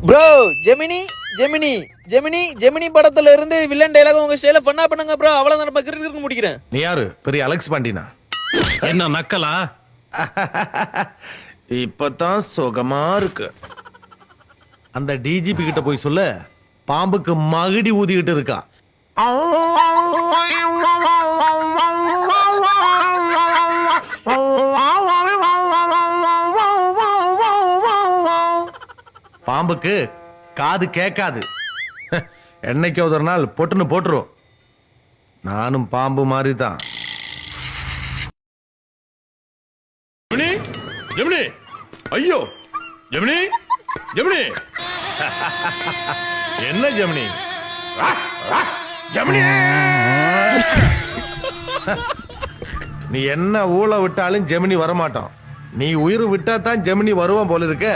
Bro Gemini Gemini Gemini Gemini படத்துல இருந்து villain dialogue உங்க ஸ்டைல ஃபன்னா பண்ணுங்க ப்ரோ. அவ்வளவுதான், நம்ம கிரிக்கெட் முடிக்கிறேன். நீ யாரு? பெரிய அலெக்ஸ் பாண்டினா? என்ன நக்கலா? இப்பதான் சுகமா இருக்கு. அந்த டிஜிபி கிட்ட போய் சொல்லு, பாம்புக்கு மகுடி ஊதிக்கிட்டு இருக்கா. பாம்புக்கு காது கேட்காது. என்னைக்கு ஒரு நாள் பொட்டுன்னு போட்டுரும். நானும் பாம்பு மாதிரி தான். ஜெமினி, ஐயோ ஜெமினி, ஜெமினி. என்ன ஜெமினி? ஜெமினி, நீ என்ன ஊழ விட்டாலும் ஜெமினி வரமாட்டான். நீ உயிர் விட்டா தான் ஜெமினி வருவான் போல இருக்க.